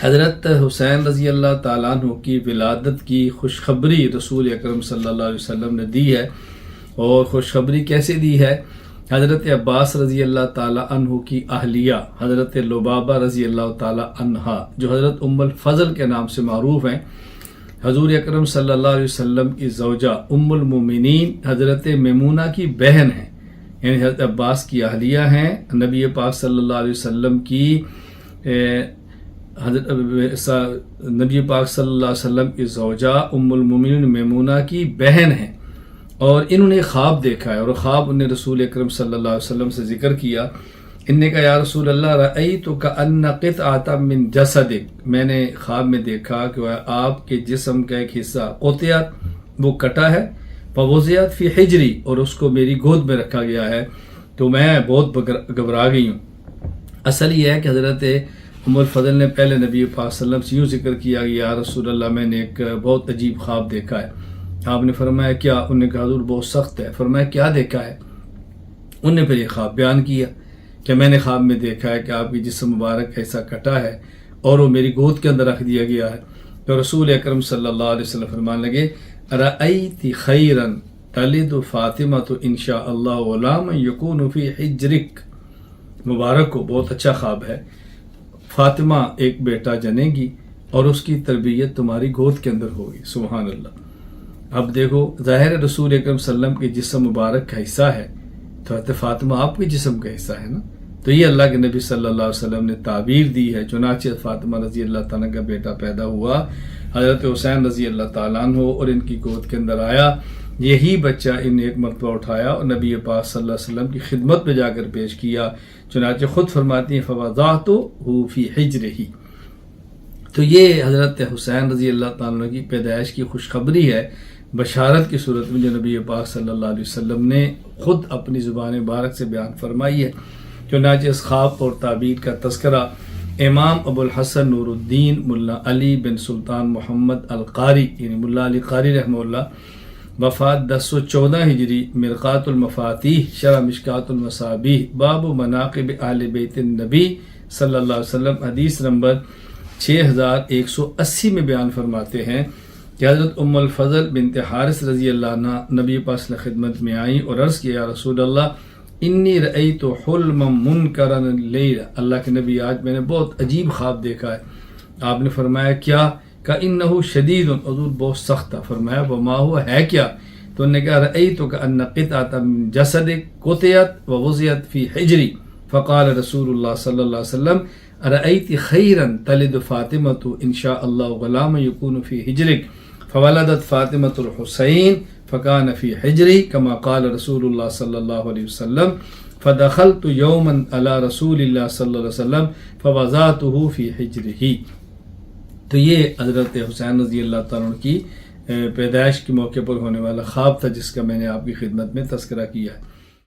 حضرت حسین رضی اللہ تعالیٰ عنہ کی ولادت کی خوشخبری رسول اکرم صلی اللہ علیہ وسلم نے دی ہے، اور خوشخبری کیسے دی ہے؟ حضرت عباس رضی اللہ تعالیٰ عنہ کی اہلیہ حضرت لبابہ رضی اللہ تعالیٰ عنہا، جو حضرت ام الفضل کے نام سے معروف ہیں، حضور اکرم صلی اللہ علیہ وسلم کی زوجہ ام المومنین حضرت میمونہ کی بہن ہیں، یعنی حضرت عباس کی اہلیہ ہیں، نبی پاک صلی اللہ علیہ وسلم کی نبی پاک صلی اللہ علیہ وسلم کی زوجہ ام المومنین میمونہ کی بہن ہیں، اور انہوں نے خواب دیکھا ہے، اور خواب انہیں رسول اکرم صلی اللہ علیہ وسلم سے ذکر کیا۔ ان نے کہا یا رسول اللہ رأیتک کأن قطعۃ من جسدک، میں نے خواب میں دیکھا کہ آپ کے جسم کا ایک حصہ قطعت، وہ کٹا ہے، فوضعت فی حجری، اور اس کو میری گود میں رکھا گیا ہے، تو میں بہت گھبرا گئی ہوں۔ اصل یہ ہے کہ حضرت ام الفضل نے پہلے نبی پاک صلی اللہ علیہ وسلم سے یوں ذکر کیا کہ یا رسول اللہ میں نے ایک بہت عجیب خواب دیکھا ہے۔ آپ نے فرمایا کیا؟ انہوں نے کہا حضور بہت سخت ہے۔ فرمایا کیا دیکھا ہے؟ انہوں نے پھر یہ خواب بیان کیا کہ میں نے خواب میں دیکھا ہے کہ آپ کی جسم مبارک ایسا کٹا ہے اور وہ میری گود کے اندر رکھ دیا گیا ہے۔ تو رسول اکرم صلی اللہ علیہ وسلم فرمانے لگے رأیت خیرا تلد فاطمۃ ان شاء اللہ غلاما یکون فی حجرک، مبارک ہو، بہت اچھا خواب ہے، فاطمہ ایک بیٹا جنے گی اور اس کی تربیت تمہاری گود کے اندر ہوگی۔ سبحان اللہ۔ اب دیکھو ظاہر رسول اکرم صلی اللہ علیہ وسلم کے جسم مبارک کا حصہ ہے، تو حضرت فاطمہ آپ کے جسم کا حصہ ہے نا، تو یہ اللہ کے نبی صلی اللہ علیہ وسلم نے تعبیر دی ہے۔ چنانچہ فاطمہ رضی اللہ تعالیٰ کا بیٹا پیدا ہوا، حضرت حسین رضی اللہ تعالیٰ عنہ، اور ان کی گود کے اندر آیا۔ یہی بچہ ان ایک مرتبہ اٹھایا اور نبی پاک صلی اللہ علیہ وسلم کی خدمت میں جا کر پیش کیا۔ چنانچہ خود فرماتی ہیں فوضعتہ فی حجرہ۔ تو یہ حضرت حسین رضی اللہ تعالیٰ کی پیدائش کی خوشخبری ہے، بشارت کی صورت میں، جو نبی پاک صلی اللہ علیہ وسلم نے خود اپنی زبان مبارک سے بیان فرمائی ہے۔ چنانچہ اس خواب اور تعبیر کا تذکرہ امام ابو الحسن نور الدین ملا علی بن سلطان محمد القاری، یعنی ملا علی قاری رحمہ اللہ، وفات 1014 ہجری، مرقات المفاتیح، شرح مشکات المصابیح، باب مناقب اہل بیت النبی صلی اللہ علیہ وسلم، حدیث نمبر 6180 میں بیان فرماتے ہیں کہ حضرت ام الفضل بنت حارث رضی اللہ عنہ نبی پاک صلی اللہ علیہ وسلم خدمت میں آئیں اور عرض کیا یا رسول اللہ انی رأیت حلما منکرا اللیل، اللہ کے نبی آج میں نے بہت عجیب خواب دیکھا ہے۔ آپ نے فرمایا کیا؟ کأنہ شدید، حضور بہت سخت تھا۔ فرمایا وما ہوا، ہے کیا؟ تو انہوں نے کہا رأیت کأن قطعۃ من جسدک قطعت ووضعت فی حجری، فقال رسول اللہ صلی اللہ علیہ وسلم رأیت خیرا تلد فاطمۃ ان شاء اللہ غلاما یکون فی حجرک، فولدت فاطمۃ الحسین فکان فی حجری کما قال رسول اللہ صلی اللہ علیہ وسلم، فدخلت یوما علی رسول اللہ صلی اللہ علیہ وسلم فوضعتہ فی حجرہ۔ تو یہ حضرت حسین رضی اللہ تعالیٰ عنہ کی پیدائش کے موقع پر ہونے والا خواب تھا، جس کا میں نے آپ کی خدمت میں تذکرہ کیا ہے۔